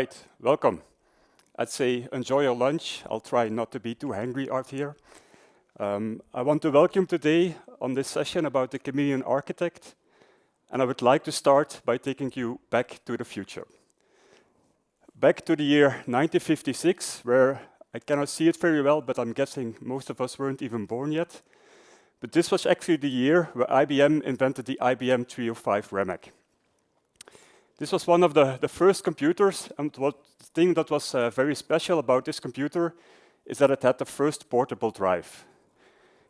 right, welcome. I'd say enjoy your lunch. I'll try not to be too hungry out here. I want to welcome today on this session about the chameleon architect, and I would like to start by taking you back to the future. Back to the year 1956, where I cannot see it very well, but I'm guessing most of us weren't even born yet. But this was actually the year where IBM invented the IBM 305 RAMAC. This was one of the first computers, and the thing that was very special about this computer is that it had the first portable drive.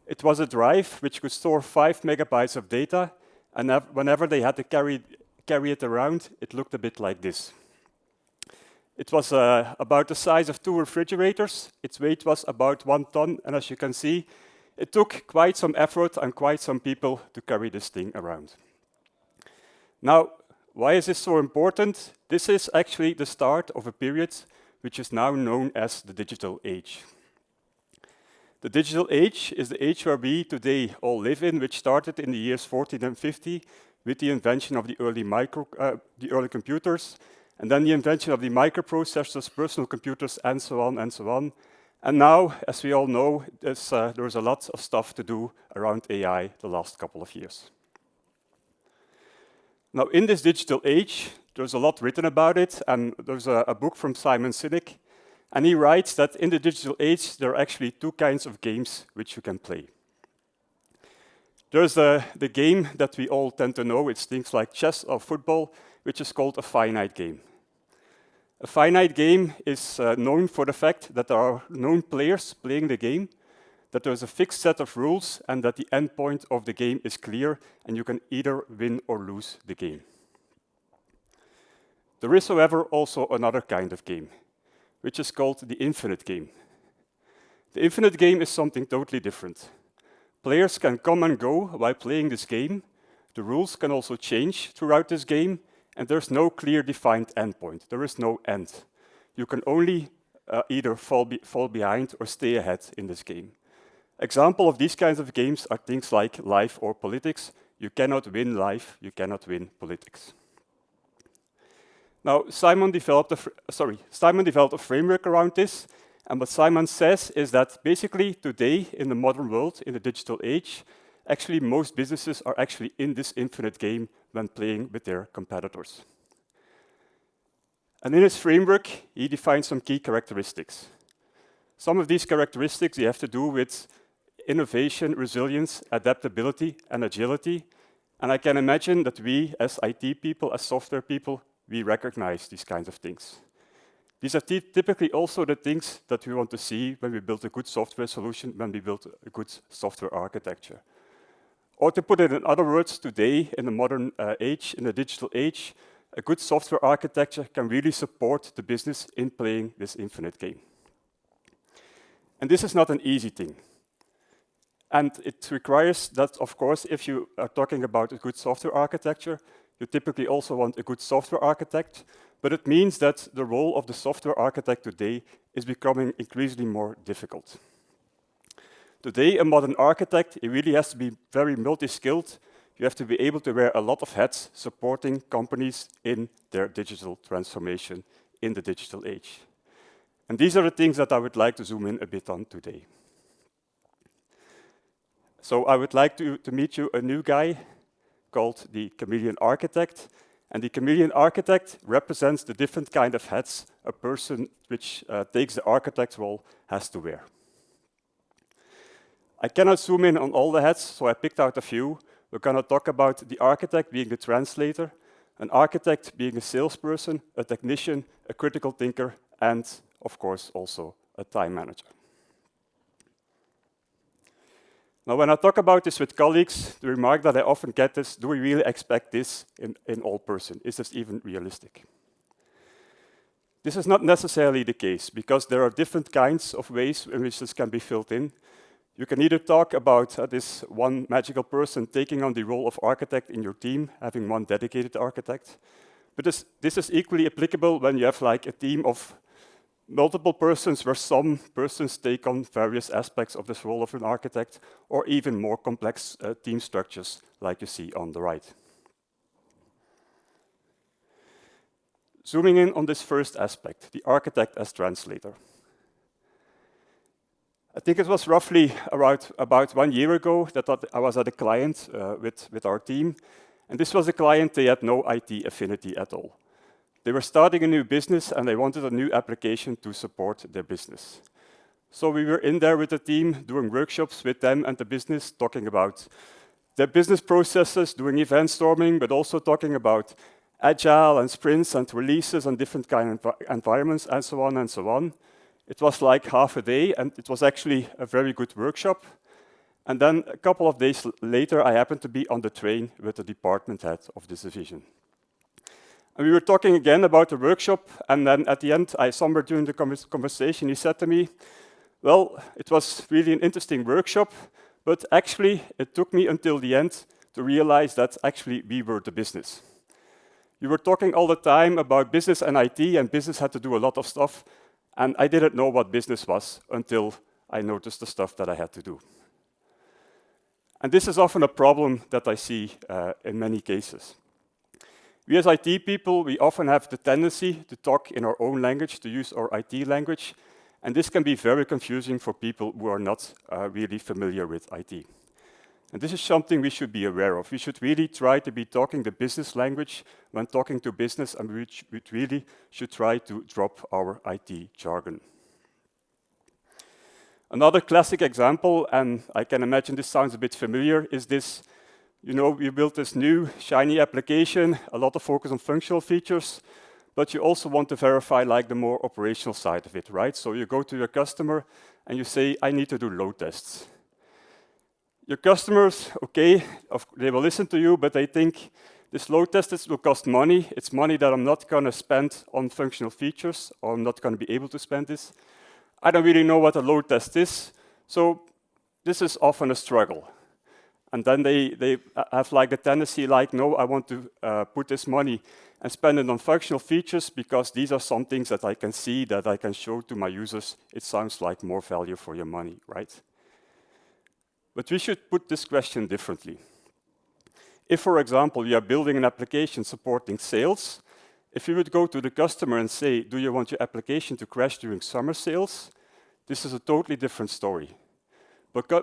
It was a drive which could store 5 megabytes of data, and whenever they had to carry it around, it looked a bit like this. It was about the size of 2 refrigerators. Its weight was about 1 ton, and as you can see, it took quite some effort and quite some people to carry this thing around. Now, why is this so important? This is actually the start of a period which is now known as the digital age. The digital age is the age where we today all live in, which started in the years 1450 with the invention of the early computers, and then the invention of the microprocessors, personal computers, and so on and so on. And now, as we all know, there's a lot of stuff to do around AI the last couple of years. Now, in this digital age, there's a lot written about it, and there's a book from Simon Sinek, and he writes that in the digital age, there are actually 2 kinds of games which you can play. There's the game that we all tend to know. It's things like chess or football, which is called a finite game. A finite game is known for the fact that there are known players playing the game, that there's a fixed set of rules, and that the endpoint of the game is clear, and you can either win or lose the game. There is, however, also another kind of game, which is called the infinite game. The infinite game is something totally different. Players can come and go while playing this game. The rules can also change throughout this game, and there's no clear defined endpoint. There is no end. You can only either fall behind or stay ahead in this game. Example of these kinds of games are things like life or politics. You cannot win life, you cannot win politics. Now, Simon developed a framework around this, and what Simon says is that basically today in the modern world, in the digital age, actually most businesses are actually in this infinite game when playing with their competitors. And in his framework, he defines some key characteristics. Some of these characteristics they have to do with innovation, resilience, adaptability, and agility. And I can imagine that we, as IT people, as software people, we recognize these kinds of things. These are typically also the things that we want to see when we build a good software solution, when we build a good software architecture. Or to put it in other words, today, in the modern age, in the digital age, a good software architecture can really support the business in playing this infinite game. And this is not an easy thing. And it requires that, of course, if you are talking about a good software architecture, you typically also want a good software architect, but it means that the role of the software architect today is becoming increasingly more difficult. Today, a modern architect, he really has to be very multi-skilled. You have to be able to wear a lot of hats supporting companies in their digital transformation in the digital age. And these are the things that I would like to zoom in a bit on today. So I would like to meet you a new guy called the chameleon architect. And the chameleon architect represents the different kind of hats a person which takes the architect role has to wear. I cannot zoom in on all the hats, so I picked out a few. We're going to talk about the architect being the translator, an architect being a salesperson, a technician, a critical thinker, and, of course, also a time manager. Now, when I talk about this with colleagues, the remark that I often get is, do we really expect this in all person? Is this even realistic? This is not necessarily the case, because there are different kinds of ways in which this can be filled in. You can either talk about this one magical person taking on the role of architect in your team, having one dedicated architect. But this is equally applicable when you have like a team of multiple persons where some persons take on various aspects of this role of an architect, or even more complex team structures like you see on the right. Zooming in on this first aspect, the architect as translator. I think it was roughly about 1 year ago that I was at a client with our team, and this was a client, they had no IT affinity at all. They were starting a new business and they wanted a new application to support their business. So we were in there with the team, doing workshops with them and the business, talking about their business processes, doing event storming, but also talking about agile and sprints and releases and different kind of environments and so on and so on. It was like half a day, and it was actually a very good workshop. And then a couple of days later, I happened to be on the train with the department head of this division. And we were talking again about the workshop, and then at the end, somewhere during the conversation, he said to me, well, it was really an interesting workshop, but actually, it took me until the end to realize that actually we were the business. You were talking all the time about business and IT, and business had to do a lot of stuff, and I didn't know what business was until I noticed the stuff that I had to do. And this is often a problem that I see in many cases. We as IT people, we often have the tendency to talk in our own language, to use our IT language, and this can be very confusing for people who are not really familiar with IT. And this is something we should be aware of. We should really try to be talking the business language when talking to business, and we really should try to drop our IT jargon. Another classic example, and I can imagine this sounds a bit familiar, is this. You know, we built this new shiny application, a lot of focus on functional features, but you also want to verify like the more operational side of it, right? So you go to your customer and you say, I need to do load tests. Your customers, okay, they will listen to you, but they think this load test will cost money. It's money that I'm not going to spend on functional features, or I'm not going to be able to spend this. I don't really know what a load test is, so this is often a struggle. And then they have like a tendency like, no, I want to put this money and spend it on functional features because these are some things that I can see, that I can show to my users. It sounds like more value for your money, right? But we should put this question differently. If, for example, you are building an application supporting sales, if you would go to the customer and say, do you want your application to crash during summer sales? This is a totally different story.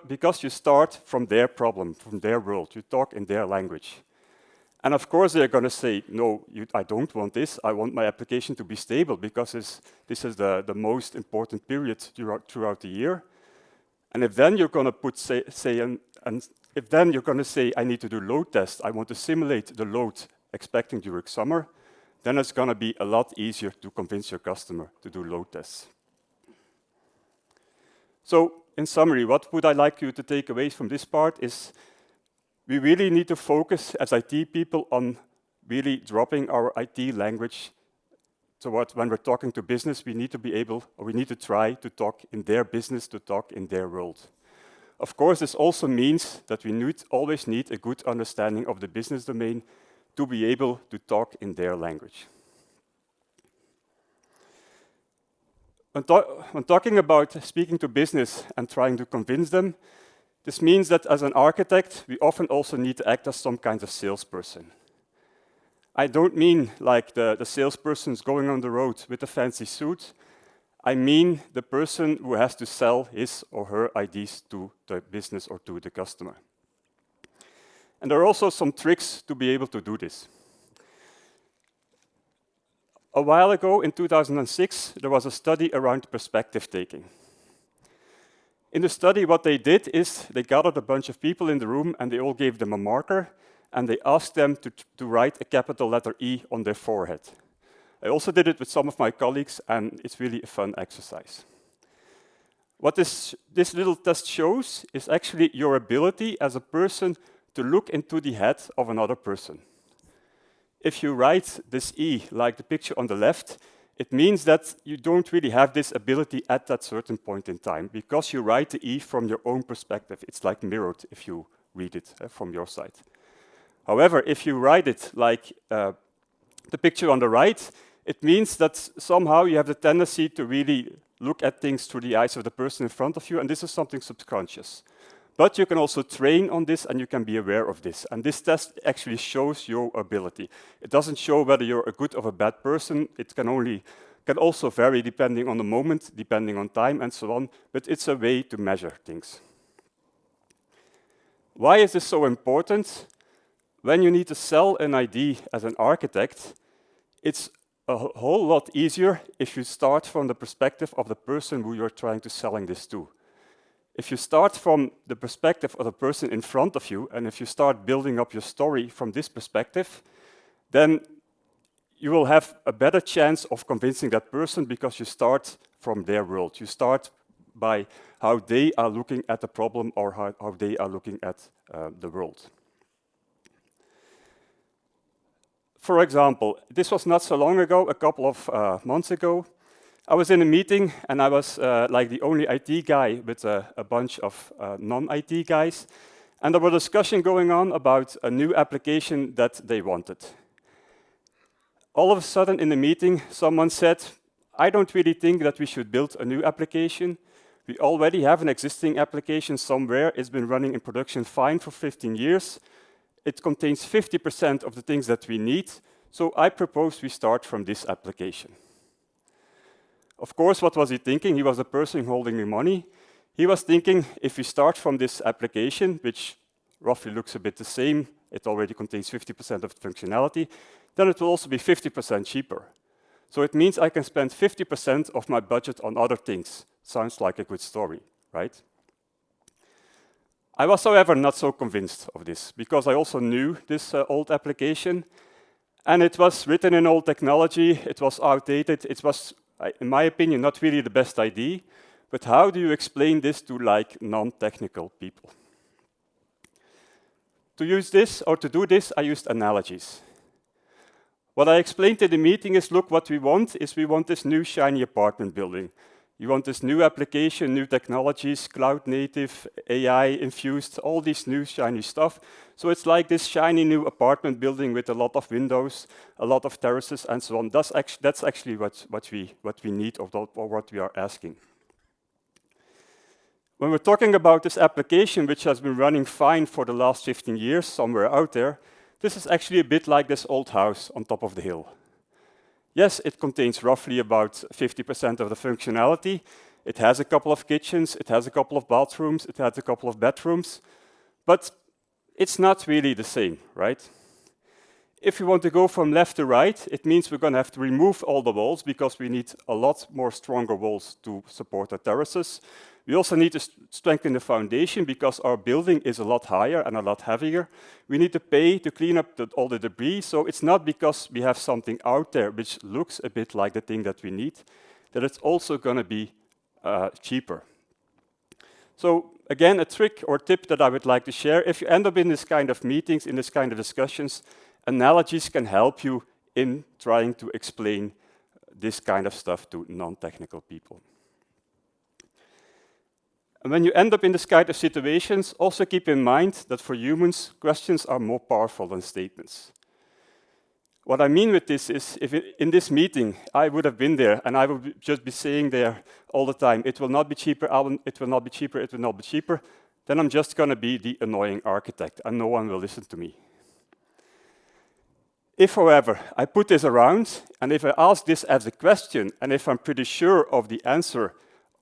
Because you start from their problem, from their world, you talk in their language. And of course they're going to say, no, I don't want this, I want my application to be stable because this is the most important period throughout the year. And if then you're going to if then you're going to say, I need to do load tests, I want to simulate the load expecting during summer, then it's going to be a lot easier to convince your customer to do load tests. So, in summary, what would I like you to take away from this part is we really need to focus as IT people on really dropping our IT language. So when we're talking to business, we need to be able, or we need to try to talk in their business, to talk in their world. Of course, this also means that we always need a good understanding of the business domain to be able to talk in their language. When talking about speaking to business and trying to convince them, this means that as an architect, we often also need to act as some kind of salesperson. I don't mean like the salesperson's going on the road with a fancy suit. I mean the person who has to sell his or her ideas to the business or to the customer. And there are also some tricks to be able to do this. A while ago, in 2006, there was a study around perspective taking. In the study, what they did is they gathered a bunch of people in the room and they all gave them a marker and they asked them to write a capital letter E on their forehead. I also did it with some of my colleagues and it's really a fun exercise. What this little test shows is actually your ability as a person to look into the head of another person. If you write this E, like the picture on the left, it means that you don't really have this ability at that certain point in time because you write the E from your own perspective. It's like mirrored if you read it from your side. However, if you write it like the picture on the right, it means that somehow you have the tendency to really look at things through the eyes of the person in front of you, and this is something subconscious. But you can also train on this, and you can be aware of this. And this test actually shows your ability. It doesn't show whether you're a good or a bad person. It can also vary depending on the moment, depending on time, and so on. But it's a way to measure things. Why is this so important? When you need to sell an idea as an architect, it's a whole lot easier if you start from the perspective of the person who you're trying to selling this to. If you start from the perspective of the person in front of you, and if you start building up your story from this perspective, then you will have a better chance of convincing that person because you start from their world. You start by how they are looking at the problem or how they are looking at the world. For example, this was not so long ago, a couple of months ago. I was in a meeting, and I was like the only IT guy with a bunch of non-IT guys. And there was a discussion going on about a new application that they wanted. All of a sudden in the meeting, someone said, I don't really think that we should build a new application. We already have an existing application somewhere. It's been running in production fine for 15 years. It contains 50% of the things that we need. So I propose we start from this application. Of course, what was he thinking? He was the person holding the money. He was thinking, if we start from this application, which roughly looks a bit the same, it already contains 50% of the functionality, then it will also be 50% cheaper. So it means I can spend 50% of my budget on other things. Sounds like a good story, right? I was, however, not so convinced of this, because I also knew this old application, and it was written in old technology, it was outdated, it was, in my opinion, not really the best idea, but how do you explain this to like non-technical people? To use this, or to do this, I used analogies. What I explained in the meeting is, look, what we want is we want this new shiny apartment building. You want this new application, new technologies, cloud native, AI infused, all this new shiny stuff. So it's like this shiny new apartment building with a lot of windows, a lot of terraces, and so on. That's actually what we need or what we are asking. When we're talking about this application, which has been running fine for the last 15 years somewhere out there, this is actually a bit like this old house on top of the hill. Yes, it contains roughly about 50% of the functionality. It has a couple of kitchens, it has a couple of bathrooms, it has a couple of bedrooms, but it's not really the same, right? If we want to go from left to right, it means we're going to have to remove all the walls because we need a lot more stronger walls to support our terraces. We also need to strengthen the foundation because our building is a lot higher and a lot heavier. We need to pay to clean up all the debris. So it's not because we have something out there which looks a bit like the thing that we need, that it's also going to be cheaper. So again, a trick or tip that I would like to share, if you end up in this kind of meetings, in this kind of discussions, analogies can help you in trying to explain this kind of stuff to non-technical people. And when you end up in this kind of situations, also keep in mind that for humans, questions are more powerful than statements. What I mean with this is, if in this meeting I would have been there and I would just be saying there all the time, it will not be cheaper, it will not be cheaper, it will not be cheaper, then I'm just going to be the annoying architect and no one will listen to me. If, however, I put this around and if I ask this as a question and if I'm pretty sure of the answer,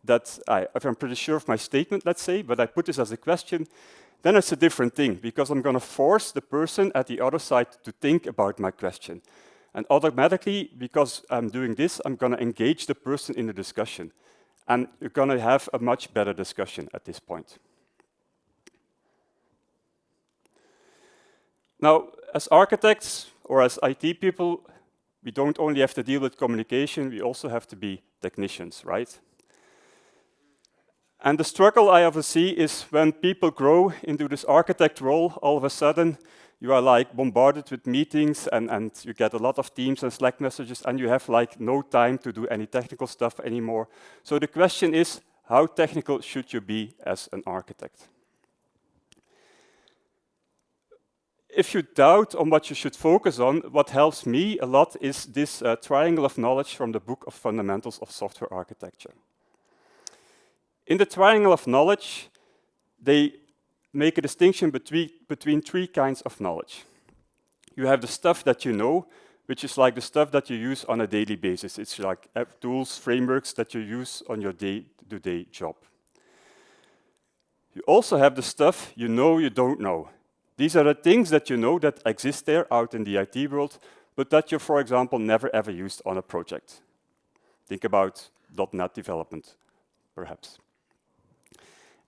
if I'm pretty sure of my statement, let's say, but I put this as a question, then it's a different thing, because I'm going to force the person at the other side to think about my question. And automatically, because I'm doing this, I'm going to engage the person in the discussion. And you're going to have a much better discussion at this point. Now, as architects or as IT people, we don't only have to deal with communication, we also have to be technicians, right? And the struggle I ever see is when people grow into this architect role, all of a sudden you are like bombarded with meetings and you get a lot of Teams and Slack messages and you have like no time to do any technical stuff anymore. So the question is, how technical should you be as an architect? If you doubt on what you should focus on, what helps me a lot is this triangle of knowledge from the book of Fundamentals of Software Architecture. In the triangle of knowledge, they make a distinction between three kinds of knowledge. You have the stuff that you know, which is like the stuff that you use on a daily basis. It's like tools, frameworks that you use on your day-to-day job. You also have the stuff you know you don't know. These are the things that you know that exist there out in the IT world, but that you, for example, never ever used on a project. Think about .NET development, perhaps.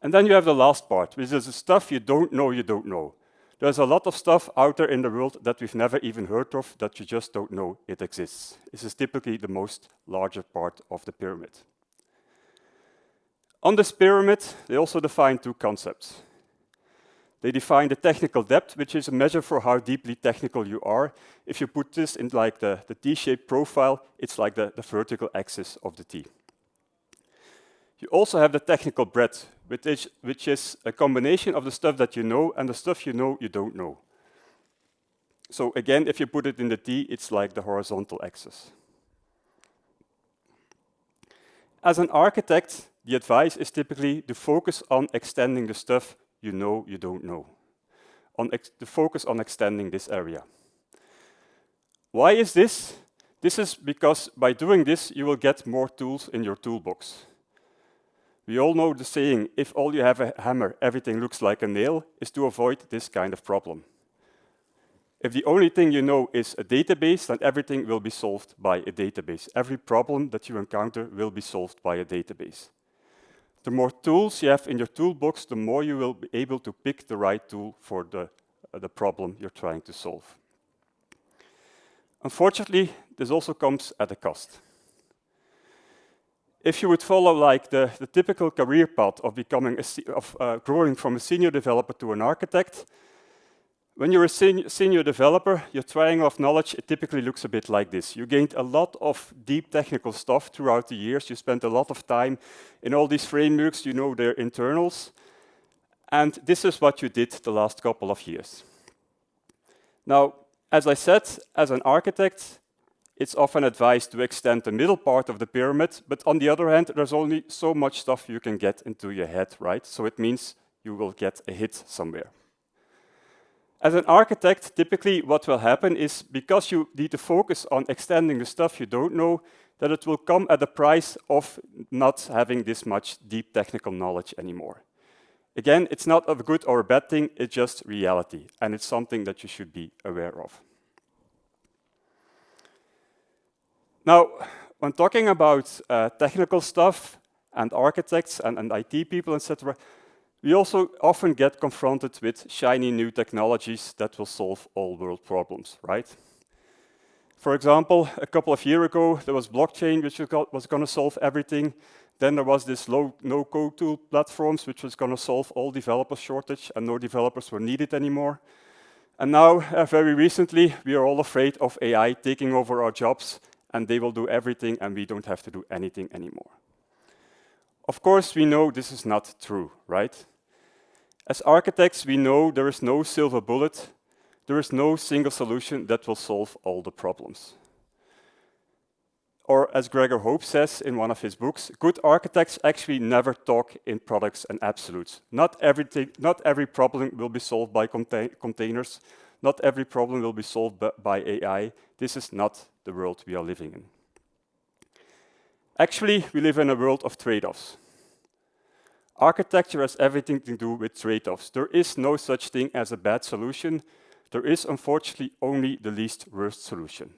And then you have the last part, which is the stuff you don't know you don't know. There's a lot of stuff out there in the world that we've never even heard of, that you just don't know it exists. This is typically the most larger part of the pyramid. On this pyramid, they also define two concepts. They define the technical depth, which is a measure for how deeply technical you are. If you put this in like the T-shaped profile, it's like the vertical axis of the T. You also have the technical breadth, which is a combination of the stuff that you know and the stuff you know you don't know. So again, if you put it in the T, it's like the horizontal axis. As an architect, the advice is typically to focus on extending the stuff you know you don't know, to focus on extending this area. Why is this? This is because by doing this, you will get more tools in your toolbox. We all know the saying, if all you have a hammer, everything looks like a nail, is to avoid this kind of problem. If the only thing you know is a database, then everything will be solved by a database. Every problem that you encounter will be solved by a database. The more tools you have in your toolbox, the more you will be able to pick the right tool for the problem you're trying to solve. Unfortunately, this also comes at a cost. If you would follow like the typical career path of growing from a senior developer to an architect, when you're a senior developer, your triangle of knowledge, it typically looks a bit like this. You gained a lot of deep technical stuff throughout the years. You spent a lot of time in all these frameworks, you know their internals. And this is what you did the last couple of years. Now, as I said, as an architect, it's often advised to extend the middle part of the pyramid, but on the other hand, there's only so much stuff you can get into your head, right? So it means you will get a hit somewhere. As an architect, typically what will happen is, because you need to focus on extending the stuff you don't know, that it will come at the price of not having this much deep technical knowledge anymore. Again, it's not a good or a bad thing, it's just reality, and it's something that you should be aware of. Now, when talking about technical stuff and architects and IT people, etc., we also often get confronted with shiny new technologies that will solve all world problems, right? For example, a couple of years ago, there was blockchain, which was going to solve everything. Then there was this no-code tool platforms, which was going to solve all developer shortage, and no developers were needed anymore. And now, very recently, we are all afraid of AI taking over our jobs, and they will do everything, and we don't have to do anything anymore. Of course, we know this is not true, right? As architects, we know there is no silver bullet. There is no single solution that will solve all the problems. Or as Gregor Hope says in one of his books, good architects actually never talk in products and absolutes. Not every problem will be solved by containers. Not every problem will be solved by AI. This is not the world we are living in. Actually, we live in a world of trade-offs. Architecture has everything to do with trade-offs. There is no such thing as a bad solution. There is, unfortunately, only the least worst solution.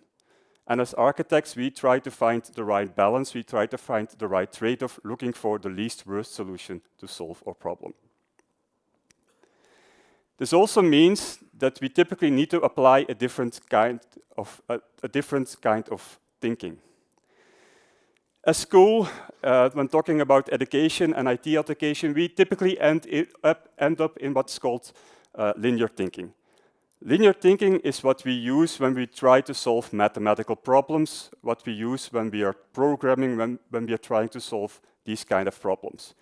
And as architects, we try to find the right balance. We try to find the right trade-off, looking for the least worst solution to solve our problem. This also means that we typically need to apply a different kind of thinking. At school, when talking about education and IT education, we typically end up in what's called linear thinking. Linear thinking is what we use when we try to solve mathematical problems, what we use when we are programming, when we are trying to solve these kind of problems.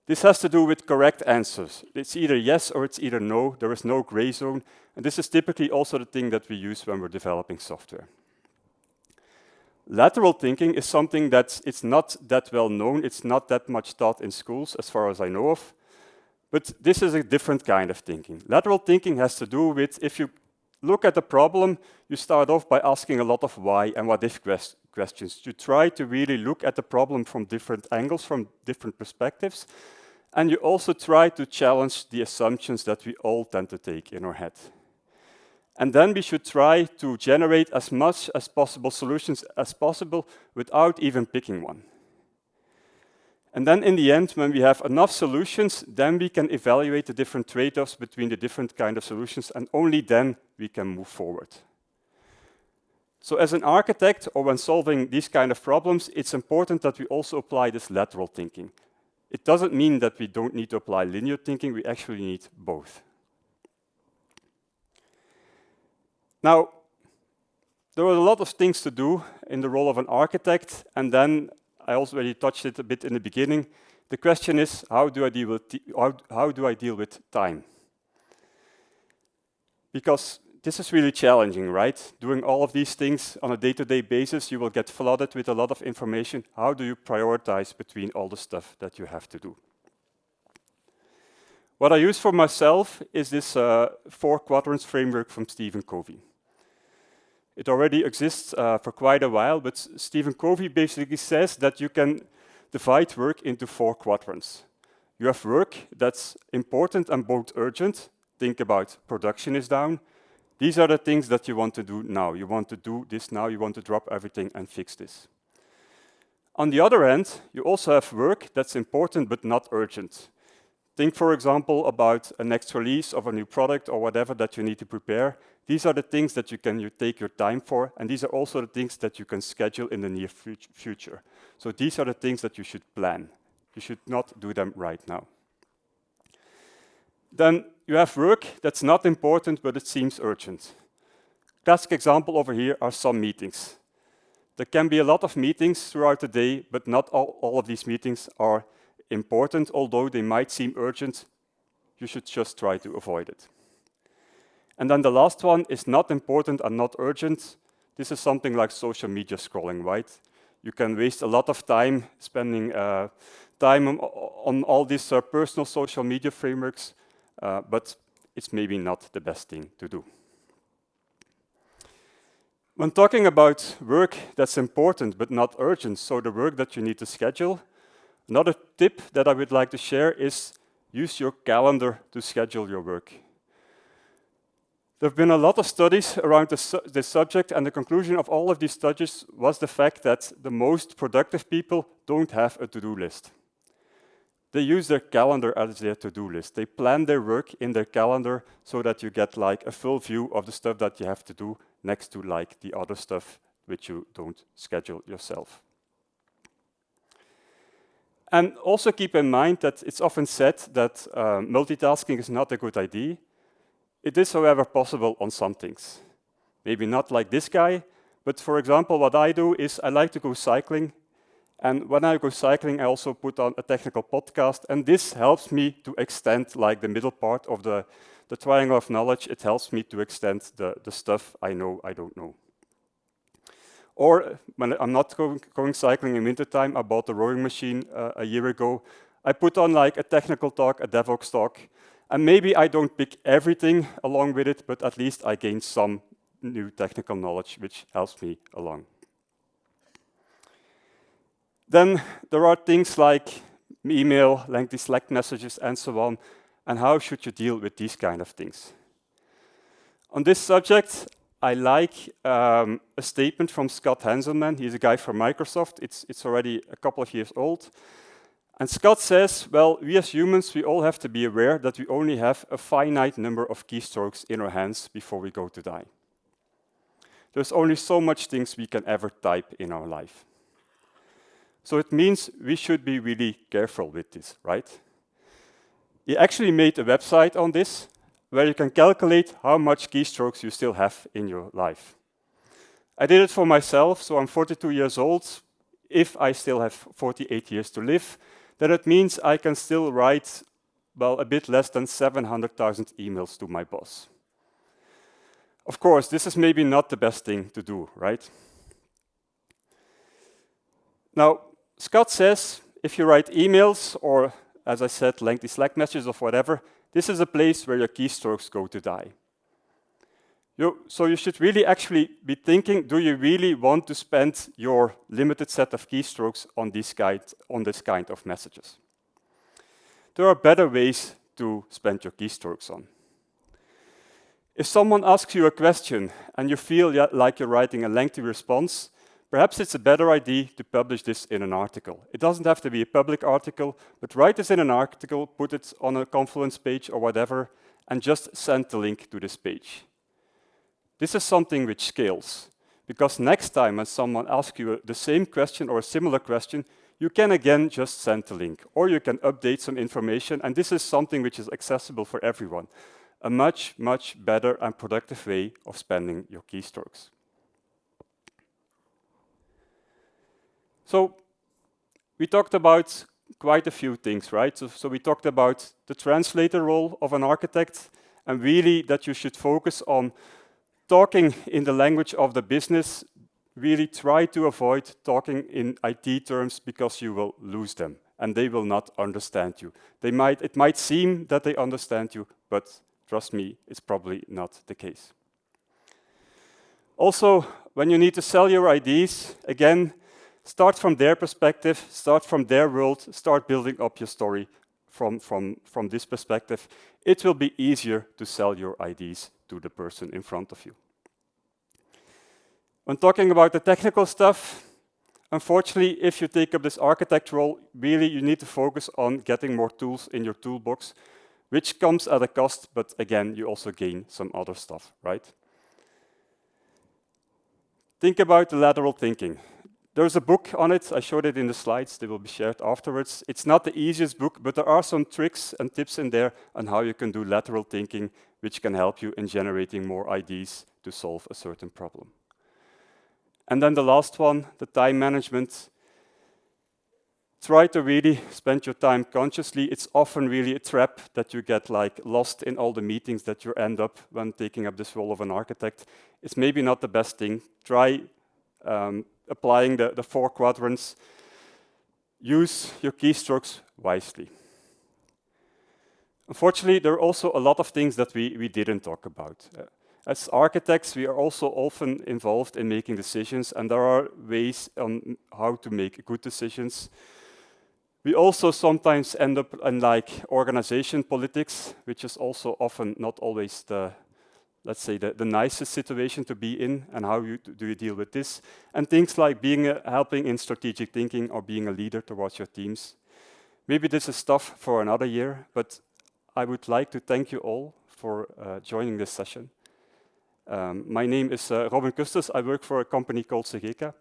This has to do with correct answers. It's either yes or it's either no. There is no gray zone. And this is typically also the thing that we use when we're developing software. Lateral thinking is something that it's not that well known. It's not that much taught in schools, as far as I know of. But this is a different kind of thinking. Lateral thinking has to do with, if you look at the problem, you start off by asking a lot of why and what if questions. You try to really look at the problem from different angles, from different perspectives, and you also try to challenge the assumptions that we all tend to take in our head. And then we should try to generate as much as possible solutions as possible without even picking one. And then in the end, when we have enough solutions, then we can evaluate the different trade-offs between the different kind of solutions, and only then we can move forward. So as an architect, or when solving these kind of problems, it's important that we also apply this lateral thinking. It doesn't mean that we don't need to apply linear thinking, we actually need both. Now, there are a lot of things to do in the role of an architect, and then I also already touched it a bit in the beginning. The question is, how do I deal with time? Because this is really challenging, right? Doing all of these things on a day-to-day basis, you will get flooded with a lot of information. How do you prioritize between all the stuff that you have to do? What I use for myself is this 4 quadrants framework from Stephen Covey. It already exists for quite a while, but Stephen Covey basically says that you can divide work into 4 quadrants. You have work that's important and both urgent. Think about production is down. These are the things that you want to do now. You want to do this now, you want to drop everything and fix this. On the other hand, you also have work that's important but not urgent. Think, for example, about a next release of a new product or whatever that you need to prepare. These are the things that you take your time for, and these are also the things that you can schedule in the near future. So these are the things that you should plan. You should not do them right now. Then you have work that's not important, but it seems urgent. Classic example over here are some meetings. There can be a lot of meetings throughout the day, but not all of these meetings are important, although they might seem urgent. You should just try to avoid it. And then the last one is not important and not urgent. This is something like social media scrolling, right? You can waste a lot of time spending time on all these personal social media frameworks, but it's maybe not the best thing to do. When talking about work that's important but not urgent, so the work that you need to schedule, another tip that I would like to share is use your calendar to schedule your work. There have been a lot of studies around this subject, and the conclusion of all of these studies was the fact that the most productive people don't have a to-do list. They use their calendar as their to-do list. They plan their work in their calendar so that you get like a full view of the stuff that you have to do next to like the other stuff which you don't schedule yourself. And also keep in mind that it's often said that multitasking is not a good idea. It is, however, possible on some things. Maybe not like this guy, but for example, what I do is I like to go cycling. And when I go cycling, I also put on a technical podcast. And this helps me to extend like the middle part of the triangle of knowledge. It helps me to extend the stuff I know I don't know. Or when I'm not going cycling in wintertime, I bought a rowing machine a year ago. I put on like a technical talk, a DevOps talk. And maybe I don't pick everything along with it, but at least I gain some new technical knowledge, which helps me along. Then there are things like email, lengthy Slack messages, and so on. And how should you deal with these kind of things? On this subject, I like a statement from Scott Hanselman. He's a guy from Microsoft. It's already a couple of years old. And Scott says, well, we as humans, we all have to be aware that we only have a finite number of keystrokes in our hands before we go to die. There's only so much things we can ever type in our life. So it means we should be really careful with this, right? He actually made a website on this where you can calculate how much keystrokes you still have in your life. I did it for myself, so I'm 42 years old. If I still have 48 years to live, then it means I can still write, well, a bit less than 700,000 emails to my boss. Of course, this is maybe not the best thing to do, right? Now, Scott says if you write emails or as I said, lengthy Slack messages or whatever, this is a place where your keystrokes go to die. So you should really actually be thinking, do you really want to spend your limited set of keystrokes on this kind of messages? There are better ways to spend your keystrokes on. If someone asks you a question and you feel like you're writing a lengthy response, perhaps it's a better idea to publish this in an article. It doesn't have to be a public article, but write this in an article, put it on a Confluence page or whatever, and just send the link to this page. This is something which scales, because next time when someone asks you the same question or a similar question, you can again just send the link, or you can update some information, and this is something which is accessible for everyone. A much, much better and productive way of spending your keystrokes. So we talked about quite a few things, right? So we talked about the translator role of an architect, and really that you should focus on talking in the language of the business. Really try to avoid talking in IT terms because you will lose them and they will not understand you. It might seem that they understand you, but trust me, it's probably not the case. Also, when you need to sell your ideas, again, start from their perspective, start from their world, start building up your story from this perspective. It will be easier to sell your ideas to the person in front of you. When talking about the technical stuff, unfortunately, if you take up this architect role, really you need to focus on getting more tools in your toolbox, which comes at a cost, but again, you also gain some other stuff, right? Think about the lateral thinking. There's a book on it. I showed it in the slides. They will be shared afterwards. It's not the easiest book, but there are some tricks and tips in there on how you can do lateral thinking, which can help you in generating more ideas to solve a certain problem. And then the last one, the time management. Try to really spend your time consciously. It's often really a trap that you get like lost in all the meetings that you end up when taking up this role of an architect. It's maybe not the best thing. Try applying the 4 quadrants. Use your keystrokes wisely. Unfortunately, there are also a lot of things that we didn't talk about. As architects, we are also often involved in making decisions, and there are ways on how to make good decisions. We also sometimes end up in like organization politics, which is also often not always the, let's say, the nicest situation to be in, and how do you deal with this? And things like helping in strategic thinking or being a leader towards your teams. Maybe this is stuff for another year, but I would like to thank you all for joining this session. My name is Robin Custers. I work for a company called Segeka.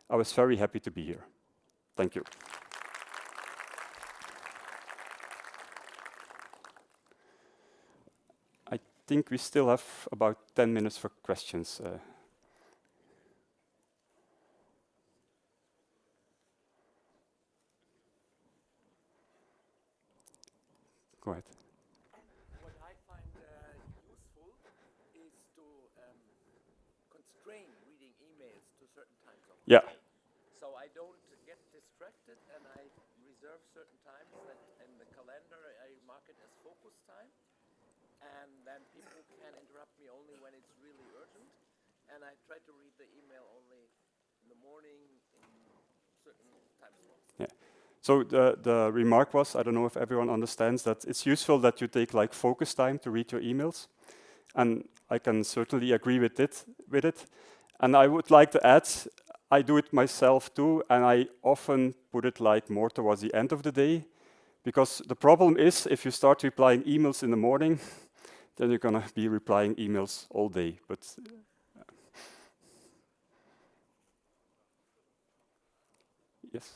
I was very happy to be here. Thank you. I think we still have about 10 minutes for questions. Go ahead. What I find useful is to constrain reading emails to certain times of the day. So I don't get distracted, and I reserve certain times that in the calendar I mark it as focus time, and then people can interrupt me only when it's really urgent, and I try to read the email only in the morning in certain time slots. Yeah. So the remark was, I don't know if everyone understands that it's useful that you take like focus time to read your emails, and I can certainly agree with it. And I would like to add, I do it myself too, and I often put it like more towards the end of the day, because the problem is if you start replying emails in the morning, then you're gonna be replying emails all day. But yes.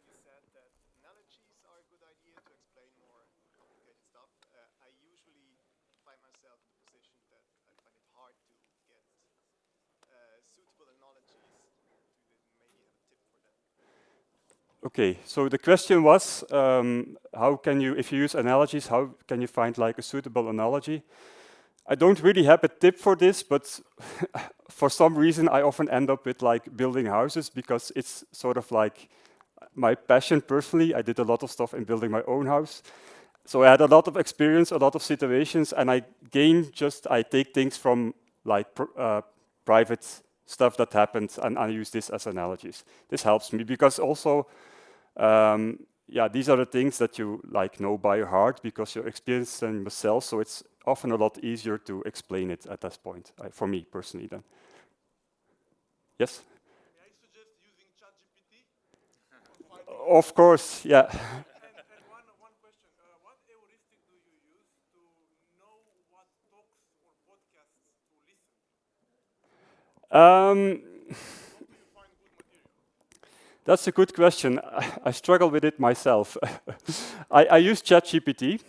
You said that analogies are a good idea to explain more complicated stuff. I usually find myself in the position that I find it hard to get suitable analogies. Do you maybe have a tip for that? Okay, so the question was, how can you, if you use analogies, how can you find like a suitable analogy? I don't really have a tip for this, but for some reason I often end up with like building houses, because it's sort of like, my passion personally. I did a lot of stuff in building my own house. So I had a lot of experience, a lot of situations, and I take things from like private stuff that happened, and I use this as analogies. This helps me because also, yeah, these are the things that you like know by heart because you're experiencing them yourself. So it's often a lot easier to explain it at this point, for me personally. Then, yes. May I suggest using ChatGPT? Of course, yeah. And one question. What heuristic do you use to know what talks or podcasts to listen? How do you find good material? That's a good question. I struggle with it myself. I use ChatGPT.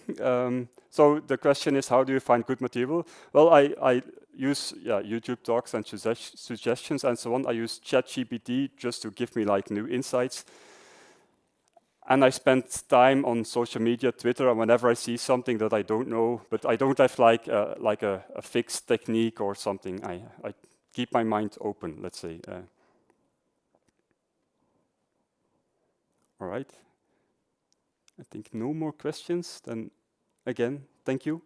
So the question is, how do you find good material? Well, I use YouTube talks and suggestions and so on. I use ChatGPT just to give me like new insights. And I spend time on social media, Twitter, and whenever I see something that I don't know, but I don't have like a fixed technique or something, I keep my mind open, let's say. All right. I think no more questions. Then again, thank you.